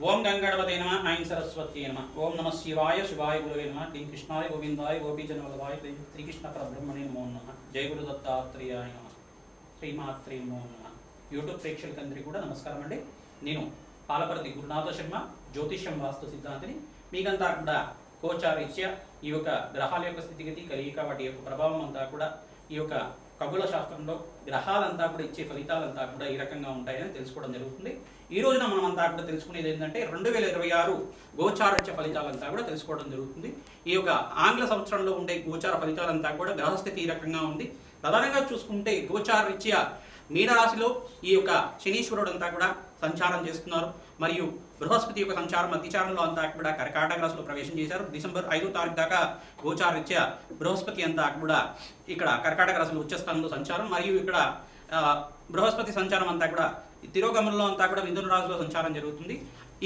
ఓం గంగణపతే నమ ఐం సరస్వతి నమ ఓం నమ శివాయ శివాయ గురువే నమ క్లీం కృష్ణాయ గోవిందాయ గోపీజనవల్లభాయ శ్రీకృష్ణ పరబ్రహ్మణే నమో నమ జయ గురు దత్తాత్రేయాయ నమ శ్రీమాత్రే నమో నమ. యూట్యూబ్ ప్రేక్షకులందరికీ కూడా నమస్కారం అండి. నేను పాలపర్తి గురునాథ శర్మ, జ్యోతిష్యం వాస్తు సిద్ధాంతిని. మీకంతా కూడా గోచారీత్యా ఈ యొక్క గ్రహాల యొక్క స్థితిగతి కలియిక వాటి యొక్క ప్రభావం అంతా కూడా ఈ యొక్క ఖగోళ శాస్త్రంలో గ్రహాలంతా కూడా ఇచ్చే ఫలితాలంతా కూడా ఈ రకంగా ఉంటాయని తెలుసుకోవడం జరుగుతుంది. ఈ రోజున మనం అంతా కూడా తెలుసుకునేది ఏంటంటే 2026 గోచారత్య ఫలితాలంతా కూడా తెలుసుకోవడం జరుగుతుంది. ఈ యొక్క ఆంగ్ల సంవత్సరంలో ఉండే గోచార ఫలితాలంతా కూడా గ్రహస్థితి ఈ రకంగా ఉంది. ప్రధానంగా చూసుకుంటే గోచారరీత్యా మీనరాశిలో ఈ యొక్క శనీశ్వరుడు అంతా కూడా సంచారం చేస్తున్నారు. మరియు బృహస్పతి యొక్క సంచారం అతిచారంలో అంతా కూడా కర్కాటక రాశిలో ప్రవేశం చేశారు. డిసెంబర్ 5వ తారీఖు దాకా గోచారరీత్యా బృహస్పతి అంతా కూడా ఇక్కడ కర్కాటక రాశిలో ఉచ్చస్థానంలో సంచారం, మరియు ఇక్కడ బృహస్పతి సంచారం అంతా కూడా తిరోగమనంలో అంతా కూడా మిథున రాశిలో సంచారం జరుగుతుంది.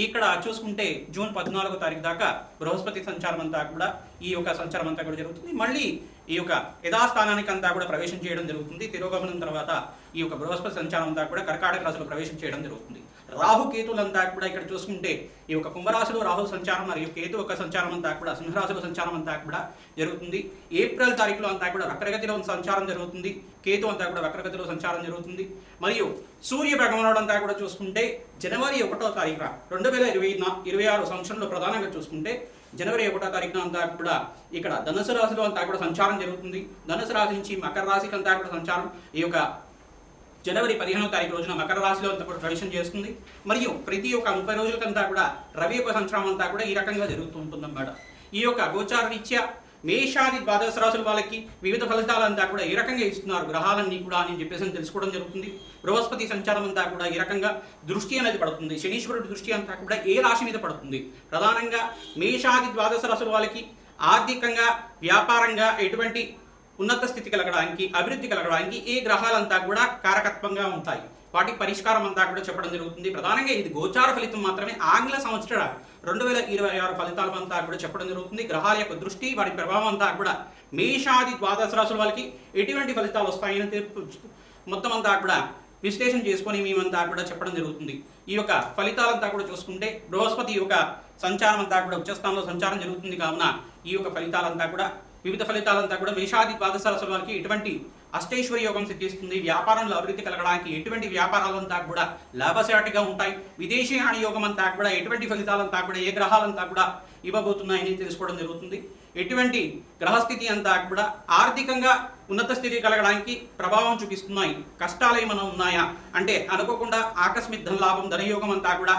ఇక్కడ చూసుకుంటే జూన్ 14వ తారీఖు దాకా బృహస్పతి సంచారం అంతా కూడా ఈ యొక్క సంచారం అంతా కూడా జరుగుతుంది. మళ్ళీ ఈ యొక్క యథాస్థానానికి అంతా కూడా ప్రవేశం చేయడం జరుగుతుంది. తిరోగమనం తర్వాత ఈ యొక్క బృహస్పతి సంచారం అంతా కూడా కర్కాటక రాశిలో ప్రవేశం చేయడం జరుగుతుంది. రాహు కేతులంతా కూడా ఇక్కడ చూసుకుంటే ఈ యొక్క కుంభరాశిలో రాహు సంచారం మరియు కేతు యొక్క సంచారం అంతా కూడా సింహరాశిలో సంచారం అంతా కూడా జరుగుతుంది. ఏప్రిల్ తారీఖులో అంతా కూడా వక్రగతిలో సంచారం జరుగుతుంది. కేతు అంతా కూడా వక్రగతిలో సంచారం జరుగుతుంది. మరియు సూర్య భగవానుడు అంతా కూడా చూసుకుంటే జనవరి 1వ తారీఖున 2026 సంవత్సరంలో ప్రధానంగా చూసుకుంటే జనవరి 1వ తారీఖున అంతా కూడా ఇక్కడ ధనుసు రాశిలో అంతా కూడా సంచారం జరుగుతుంది. ధనుసు రాశి నుంచి మకర రాశికి అంతా కూడా సంచారం ఈ యొక్క జనవరి 15వ తారీఖు రోజున మకర రాశిలో అంతా కూడా ప్రవేశం చేస్తుంది. మరియు ప్రతి ఒక్క 30 రోజులకంతా కూడా రవి యొక్క సంచారం అంతా కూడా ఈ రకంగా జరుగుతూ ఉంటుందన్నమాట. ఈ యొక్క గోచార రీత్యా మేషాది ద్వాదశ రాశుల వాళ్ళకి వివిధ ఫలితాలంతా కూడా ఏ రకంగా ఇస్తున్నారు గ్రహాలన్నీ కూడా అని చెప్పేసి తెలుసుకోవడం జరుగుతుంది. బృహస్పతి సంచారం అంతా కూడా ఈ రకంగా దృష్టి అనేది పడుతుంది. శనీశ్వరుడి దృష్టి అంతా కూడా ఏ రాశి మీద పడుతుంది? ప్రధానంగా మేషాది ద్వాదశ రాశుల వాళ్ళకి ఆర్థికంగా, వ్యాపారంగా ఎటువంటి ఉన్నత స్థితి కలగడానికి, అభివృద్ధి కలగడానికి ఏ గ్రహాలంతా కూడా కారకత్వంగా ఉంటాయి, వాటి పరిష్కారం అంతా కూడా చెప్పడం జరుగుతుంది. ప్రధానంగా ఇది గోచార ఫలితం మాత్రమే. ఆంగ్ల సంవత్సర 2026 ఫలితాలు అంతా కూడా చెప్పడం జరుగుతుంది. గ్రహాల యొక్క దృష్టి, వాటి ప్రభావం అంతా కూడా మేషాది ద్వాదశ రాశుల వాళ్ళకి ఎటువంటి ఫలితాలు వస్తాయని మొత్తం అంతా కూడా విశ్లేషణ చేసుకొని మేమంతా కూడా చెప్పడం జరుగుతుంది. ఈ యొక్క ఫలితాలంతా కూడా చూసుకుంటే బృహస్పతి యొక్క సంచారం అంతా కూడా ఉచ్చస్థానంలో సంచారం జరుగుతుంది. కావున ఈ యొక్క ఫలితాలంతా కూడా వివిధ ఫలితాలంతా కూడా మేషాది ద్వాదశ రాశుల వారికి ఎటువంటి అష్టైశ్వర్య యోగం సిద్ధిస్తుంది. వ్యాపారంలో అభివృద్ధి కలగడానికి ఎటువంటి వ్యాపారాలంతా కూడా లాభసాటిగా ఉంటాయి. విదేశీయాన యోగం అంతా కూడా ఎటువంటి ఫలితాలంతా కూడా ఏ గ్రహాలంతా కూడా ఇవ్వబోతున్నాయని తెలుసుకోవడం జరుగుతుంది. ఎటువంటి గ్రహస్థితి అంతా కూడా ఆర్థికంగా ఉన్నత స్థితి కలగడానికి ప్రభావం చూపిస్తున్నాయి. కష్టాలు ఏమైనా ఉన్నాయా అంటే అనుకోకుండా ఆకస్మిక ధనలాభం, ధనయోగం అంతా కూడా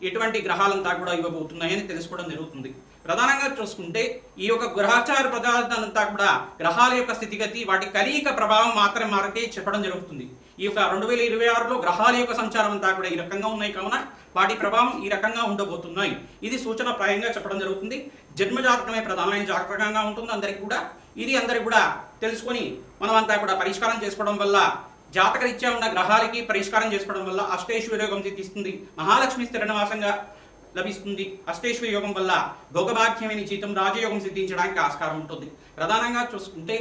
ఎటువంటి గ్రహాలంతా కూడా ఇవ్వబోతున్నాయని తెలుసుకోవడం జరుగుతుంది. ప్రధానంగా చూసుకుంటే ఈ యొక్క గ్రహచార పదార్థాలంతా కూడా గ్రహాల యొక్క స్థితిగతి, వాటి కలియిక ప్రభావం మాత్రమే చెప్పడం జరుగుతుంది. ఈ యొక్క 2026లో గ్రహాల యొక్క సంచారం అంతా కూడా ఈ రకంగా ఉన్నాయి కావున వాటి ప్రభావం ఈ రకంగా ఉండబోతున్నాయి. ఇది సూచనప్రాయంగా చెప్పడం జరుగుతుంది. జన్మజాతకమే ప్రధానమైన జాతకంగా ఉంటుంది అందరికీ కూడా. ఇది అందరికి కూడా తెలుసుకొని మనమంతా కూడా పరిష్కారం చేసుకోవడం వల్ల, జాతకరీత్యా ఉన్న గ్రహాలకి పరిష్కారం చేసుకోవడం వల్ల అష్టైశ్వర్య యోగం సిద్ధిస్తుంది. మహాలక్ష్మి స్థిర నివాసంగా లభిస్తుంది. అష్టైశ్వర్య యోగం వల్ల భోగభాగ్యమైన జీతం, రాజయోగం సిద్ధించడానికి ఆస్కారం ఉంటుంది. ప్రధానంగా చూసుకుంటే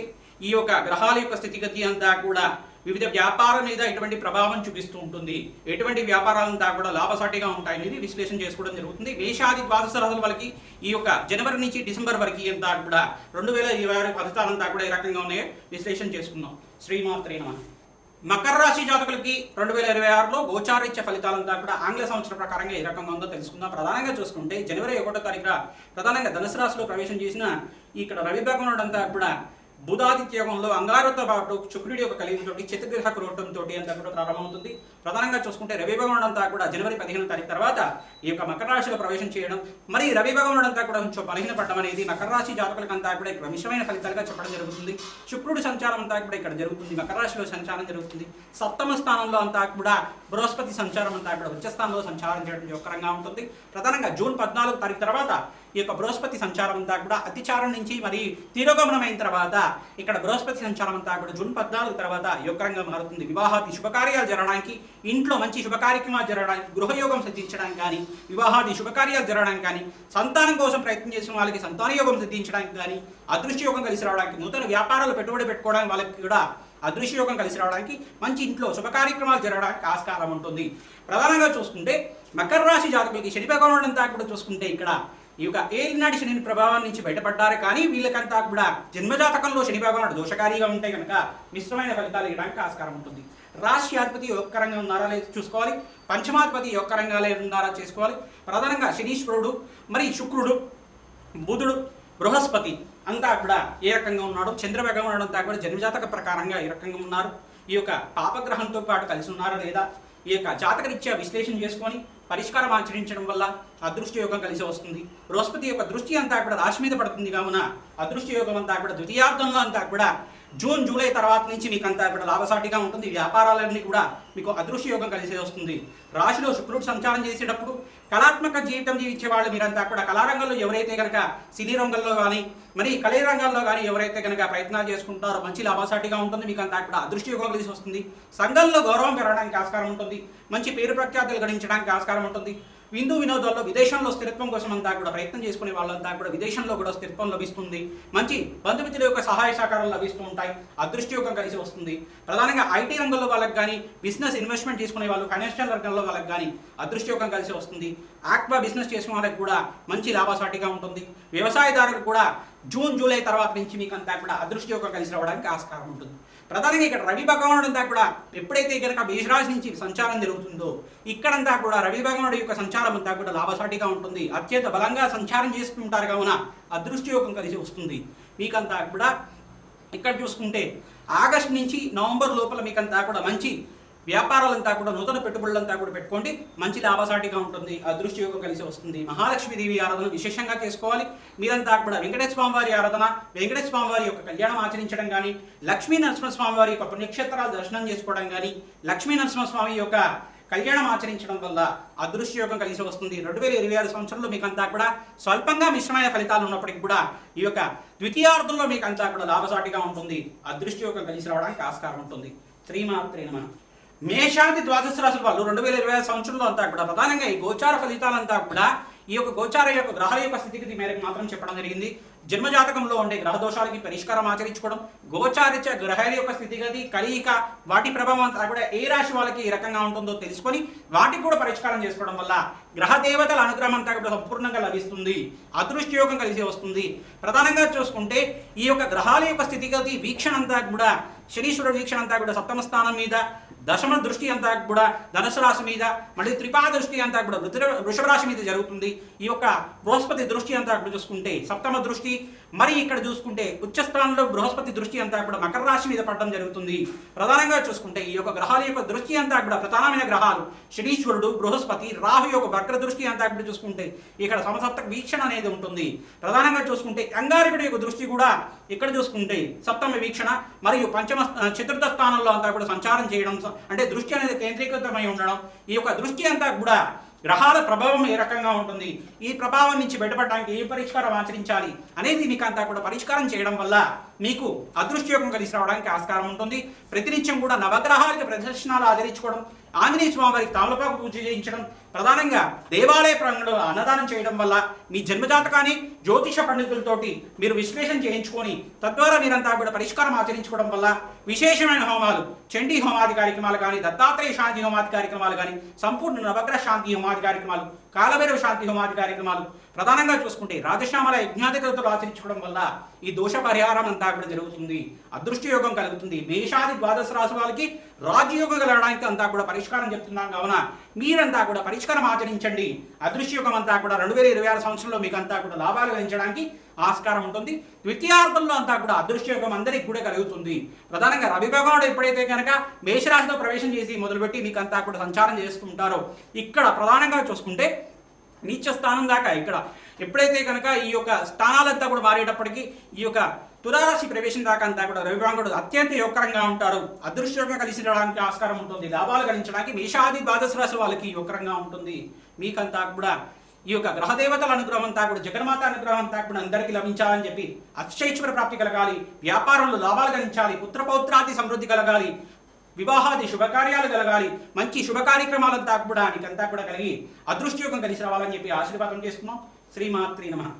ఈ యొక్క గ్రహాల యొక్క స్థితిగతి అంతా కూడా వివిధ వ్యాపారం మీద ఎటువంటి ప్రభావం చూపిస్తూ ఉంటుంది, ఎటువంటి వ్యాపారాలంతా కూడా లాభసాటిగా ఉంటాయనేది విశ్లేషణ చేసుకోవడం జరుగుతుంది. మేషాది ద్వాదశ రాశుల వాళ్ళకి ఈ యొక్క జనవరి నుంచి డిసెంబర్ వరకు అంతా కూడా 2026 ఫలితాలంతా కూడా ఈ రకంగా ఉన్నాయో విశ్లేషణ చేసుకుందాం. శ్రీమాత్రే నమః. మకర రాశి జాతకులకి 2026లో గోచారీత్య ఫలితాలంతా కూడా ఆంగ్ల సంవత్సరం ప్రకారంగా ఏ రకంగా ఉందో తెలుసుకుందాం. ప్రధానంగా చూసుకుంటే జనవరి 1వ తారీఖున ప్రధానంగా ధనుసు రాశిలో ప్రవేశం చేసిన ఇక్కడ రవి భగవానుడు అంతా కూడా బుధాదిత్య యోగంలో అంగారతో పాటు శుక్రుడి యొక్క కలిగితోటి చతుర్గ్రహ క్రోటంతో అంతా కూడా ప్రారంభమవుతుంది. ప్రధానంగా చూసుకుంటే రవి భగవానుడు అంతా కూడా జనవరి 15వ తారీఖు తర్వాత ఈ యొక్క మకర రాశిలో ప్రవేశం చేయడం, మరి రవి భగవానుడు అంతా కూడా కొంచెం బలహీనపడడం అనేది మకర రాశి జాతకులకు అంతా కూడా ఇక్కడ మిశ్రమైన ఫలితాలుగా చెప్పడం జరుగుతుంది. శుక్రుడి సంచారం అంతా కూడా ఇక్కడ జరుగుతుంది, మకర రాశిలో సంచారం జరుగుతుంది. సప్తమ స్థానంలో అంతా కూడా బృహస్పతి సంచారం అంతా కూడా ఉచ్చస్థానంలో సంచారం చేయడం యోగకరంగా ఉంటుంది. ప్రధానంగా జూన్ 14వ తారీఖు తర్వాత ఈ యొక్క బృహస్పతి సంచారం అంతా కూడా అతిచారం నుంచి మరి తిరోగమనమైన తర్వాత ఇక్కడ బృహస్పతి సంచారం అంతా కూడా జూన్ 14 తర్వాత యోగకరంగా మారుతుంది. వివాహాది శుభకార్యాలు జరగడానికి, ఇంట్లో మంచి శుభకార్యక్రమాలు జరగడానికి, గృహయోగం సిద్ధించడానికి కానీ, వివాహాది శుభకార్యాలు జరగడానికి కానీ, సంతానం కోసం ప్రయత్నం చేసిన వాళ్ళకి సంతాన యోగం సిద్ధించడానికి కానీ, అదృష్ట యోగం కలిసి రావడానికి, నూతన వ్యాపారాలు పెట్టుబడి పెట్టుకోవడానికి వాళ్ళకి కూడా అదృశ్యయోగం కలిసి రావడానికి, మంచి ఇంట్లో శుభ కార్యక్రమాలు జరగడానికి ఆస్కారం ఉంటుంది. ప్రధానంగా చూసుకుంటే మకర రాశి జాతకులకి శని భగవానుడు అంతా కూడా చూసుకుంటే ఇక్కడ ఈ యొక్క ఏలినాటి శని ప్రభావం నుంచి బయటపడ్డారు. కానీ వీళ్ళకంతా కూడా జన్మజాతకంలో శని భగవానుడు దోషకారిగా ఉంటే కనుక మిశ్రమైన ఫలితాలు ఇవ్వడానికి ఆస్కారం ఉంటుంది. రాష్ట్రాధిపతి ఒక్కరంగా ఉన్నారా లేదు చూసుకోవాలి. పంచమాధిపతి ఒక్కరంగా ఉన్నారా చేసుకోవాలి. ప్రధానంగా శనీశ్వరుడు, మరి శుక్రుడు, బుధుడు, బృహస్పతి అంతా కూడా ఏ రకంగా ఉన్నాడు, చంద్ర భగవానుడు అంతా కూడా జన్మజాతక ప్రకారంగా ఏ రకంగా ఉన్నారు, ఈ యొక్క పాపగ్రహంతో పాటు కలిసి ఉన్నారా లేదా, ఈ యొక్క జాతకరీత్యా విశ్లేషణ చేసుకొని పరిష్కారం ఆచరించడం వల్ల అదృష్ట యోగం కలిసి వస్తుంది. బృహస్పతి యొక్క దృష్టి అంతా కూడా రాశి మీద పడుతుంది కావున అదృష్ట యోగం అంతా కూడా ద్వితీయార్థంలో అంతా కూడా జూన్ జూలై తర్వాత నుంచి మీకు అంతా కూడా లాభసాటిగా ఉంటుంది. వ్యాపారాలన్నీ కూడా మీకు అదృష్ట యోగం కలిసి వస్తుంది. రాశిలో శుక్రుడు సంచారం చేసేటప్పుడు కళాత్మక జీవితం జీవించే వాళ్ళు మీరంతా కూడా కళారంగంలో ఎవరైతే కనుక సినీ రంగంలో కానీ మరి కళా రంగాల్లో కానీ ఎవరైతే కనుక ప్రయత్నాలు చేసుకుంటారో మంచి లాభసాటిగా ఉంటుంది. మీకు అంతా కూడా అదృష్ట యోగం కలిసి వస్తుంది. సంఘంలో గౌరవం పెరగడానికి ఆస్కారం ఉంటుంది. మంచి పేరు ప్రఖ్యాతులు గడించడానికి ఆస్కారం ఉంటుంది. విందు వినోదాల్లో విదేశంలో స్థిరత్వం కోసం అంతా కూడా ప్రయత్నం చేసుకునే వాళ్ళంతా కూడా విదేశంలో కూడా స్థిరత్వం లభిస్తుంది. మంచి బంధుమిత్రుల యొక్క సహాయ సహకారాలు లభిస్తూ ఉంటాయి. అదృష్ట యోగం కలిసి వస్తుంది. ప్రధానంగా ఐటీ రంగంలో వాళ్ళకి కానీ, బిజినెస్ ఇన్వెస్ట్మెంట్ చేసుకునే వాళ్ళు ఫైనాన్షియల్ రంగంలో వాళ్ళకి కానీ అదృష్ట యోగం కలిసి వస్తుంది. ఆక్వా బిజినెస్ చేసుకునే వాళ్ళకి కూడా మంచి లాభసాటిగా ఉంటుంది. వ్యవసాయదారులకు కూడా జూన్ జూలై తర్వాత నుంచి మీకు అంతా కూడా అదృష్ట యోగం కలిసి రావడానికి ఆస్కారం ఉంటుంది. ప్రధానంగా ఇక్కడ రవి భగవానుడు అంతా కూడా ఎప్పుడైతే కనుక మేషరాశి నుంచి సంచారం జరుగుతుందో ఇక్కడంతా కూడా రవి భగవానుడు యొక్క సంచారం అంతా కూడా లాభసాటిగా ఉంటుంది. అత్యంత బలంగా సంచారం చేసుకుంటారు కావున అదృష్ట యోగం కలిసి వస్తుంది. మీకంతా కూడా ఇక్కడ చూసుకుంటే ఆగస్టు నుంచి నవంబర్ లోపల మీకంతా కూడా మంచి వ్యాపారాలంతా కూడా నూతన పెట్టుబడులంతా కూడా పెట్టుకోండి. మంచి లాభసాటిగా ఉంటుంది. అదృష్ట యోగం కలిసి వస్తుంది. మహాలక్ష్మీదేవి ఆరాధన విశేషంగా చేసుకోవాలి. మీరంతా కూడా వెంకటేశ్వర స్వామి వారి ఆరాధన, వెంకటేశ్వర స్వామి వారి యొక్క కళ్యాణం ఆచరించడం కానీ, లక్ష్మీ నరసింహస్వామి వారి యొక్క పుణ్యక్షేత్రాలు దర్శనం చేసుకోవడం కానీ, లక్ష్మీ నరసింహస్వామి యొక్క కళ్యాణం ఆచరించడం వల్ల అదృష్ట యోగం కలిసి వస్తుంది. 2026 సంవత్సరంలో మీకంతా కూడా స్వల్పంగా మిశ్రమైన ఫలితాలు ఉన్నప్పటికీ కూడా ఈ యొక్క ద్వితీయార్థంలో మీకంతా కూడా లాభసాటిగా ఉంటుంది. అదృష్ట యోగం కలిసి రావడానికి ఆస్కారం ఉంటుంది. శ్రీమాత్రే నమః. మేషాది ద్వాదశ రాశుల వాళ్ళు 2025 సంవత్సరంలో అంతా కూడా ప్రధానంగా ఈ గోచార ఫలితాలంతా కూడా ఈ యొక్క గోచార యొక్క గ్రహాల యొక్క స్థితిగతి మేరకు మాత్రం చెప్పడం జరిగింది. జన్మజాతకంలో ఉండే గ్రహ దోషాలకి పరిష్కారం ఆచరించుకోవడం, గోచారిత్య గ్రహాల యొక్క స్థితిగతి కలయిక వాటి ప్రభావం అంతా కూడా ఏ రాశి వాళ్ళకి ఏ రకంగా ఉంటుందో తెలుసుకొని వాటికి కూడా పరిష్కారం చేసుకోవడం వల్ల గ్రహ దేవతల అనుగ్రహం అంతా కూడా సంపూర్ణంగా లభిస్తుంది. అదృష్ట యోగం కలిసి వస్తుంది. ప్రధానంగా చూసుకుంటే ఈ యొక్క గ్రహాల యొక్క స్థితిగతి వీక్షణ అంతా కూడా శనీశ్వరుడు వీక్షణ అంతా కూడా సప్తమ స్థానం మీద, దశమ దృష్టి అంతా కూడా ధనుసు రాశి మీద, మళ్ళీ త్రిపాద దృష్టి అంతా కూడా వృషభ రాశి మీద జరుగుతుంది. ఈ యొక్క బృహస్పతి దృష్టి అంతా కూడా చూసుకుంటే సప్తమ దృష్టి, మరి ఇక్కడ చూసుకుంటే ఉచ్చస్థానంలో బృహస్పతి దృష్టి అంతా కూడా మకర రాశి మీద పడడం జరుగుతుంది. ప్రధానంగా చూసుకుంటే ఈ యొక్క గ్రహాల యొక్క దృష్టి అంతా కూడా ప్రధానమైన గ్రహాలు శనీశ్వరుడు, బృహస్పతి, రాహు యొక్క వక్ర దృష్టి అంతా కూడా చూసుకుంటే ఇక్కడ సమసప్తక వీక్షణ అనేది ఉంటుంది. ప్రధానంగా చూసుకుంటే అంగారకుడి యొక్క దృష్టి కూడా ఇక్కడ చూసుకుంటే సప్తమ వీక్షణ, మరియు చతుర్థ స్థానంలో అంతా కూడా సంచారం చేయడం, అంటే దృష్టి అనేది కేంద్రీకృతమై ఉండడం. ఈ యొక్క దృష్టి అంతా కూడా గ్రహాల ప్రభావం ఏ రకంగా ఉంటుంది, ఈ ప్రభావం నుంచి బయటపడడానికి ఏ పరిష్కారం ఆచరించాలి అనేది మీకు అంతా కూడా పరిష్కారం చేయడం వల్ల మీకు అదృష్టయోగం కలిసి రావడానికి ఆస్కారం ఉంటుంది. ప్రతినిత్యం కూడా నవగ్రహాలకి ప్రదర్శనాలు ఆచరించుకోవడం, ఆంజనేయ స్వామి వారికి తామలపాకు పూజ చేయించడం, ప్రధానంగా దేవాలయ ప్రాంగణంలో అన్నదానం చేయడం వల్ల మీ జన్మజాతకాన్ని జ్యోతిష పండితులతోటి మీరు విశ్లేషణ చేయించుకొని తద్వారా మీరంతా కూడా పరిష్కారం ఆచరించుకోవడం వల్ల విశేషమైన హోమాలు, చండీ హోమాది కార్యక్రమాలు కానీ, దత్తాత్రేయ శాంతి హోమాది కార్యక్రమాలు కానీ, సంపూర్ణ నవగ్రహ శాంతి హోమాది కార్యక్రమాలు, కాలభైరవ శాంతి హోమాది కార్యక్రమాలు, ప్రధానంగా చూసుకుంటే రాజశ్యామల యజ్ఞాధికతలు ఆచరించుకోవడం వల్ల ఈ దోష పరిహారం అంతా కూడా జరుగుతుంది. అదృష్ట యోగం కలుగుతుంది. మేషాది ద్వాదశ రాశి వాళ్ళకి రాజయోగం కలగడానికి అంతా కూడా పరిష్కారం చెప్తున్నాం కావున మీరంతా కూడా పరిష్కారం ఆచరించండి. అదృష్ట యోగం అంతా కూడా 2026 సంవత్సరంలో మీకు అంతా కూడా లాభాలు గణించడానికి ఆస్కారం ఉంటుంది. ద్వితీయార్థంలో అంతా కూడా అదృష్ట యోగం అందరికీ కూడా కలుగుతుంది. ప్రధానంగా రవి భగవానుడు ఎప్పుడైతే కనుక మేషరాశిలో ప్రవేశం చేసి మొదలుపెట్టి మీకు అంతా కూడా సంచారం చేస్తుంటారో ఇక్కడ ప్రధానంగా చూసుకుంటే నీచ స్థానం దాకా ఇక్కడ ఎప్పుడైతే కనుక ఈ యొక్క స్థానాలంతా కూడా మారేటప్పటికీ ఈ యొక్క తులారాశి ప్రవేశం దాకా అంతా కూడా రవి భగవానుడు అత్యంత యోగకరంగా ఉంటారు. అదృష్టంగా కలిసి రావడానికి ఆస్కారం ఉంటుంది. లాభాలు గణించడానికి మేషాది ద్వాదశ రాశి వాళ్ళకి యోగకరంగా ఉంటుంది. మీకంతా కూడా ఈ యొక్క గ్రహదేవతల అనుగ్రహం అంతా కూడా జగన్మాత అనుగ్రహం అంతా కూడా అందరికీ లభించాలని చెప్పి అక్షైశ్వర ప్రాప్తి కలగాలి, వ్యాపారంలో లాభాలు గణించాలి, పుత్రపౌత్రాది సమృద్ధి కలగాలి, వివాహాది శుభకార్యాలు కలగాలి, మంచి శుభ కార్యక్రమాలంతా కూడా నీకంతా కూడా కలిగి అదృష్టయోగం కలిసి రావాలని చెప్పి ఆశీర్వాదం చేస్తున్నాం. శ్రీమాత్రే నమః.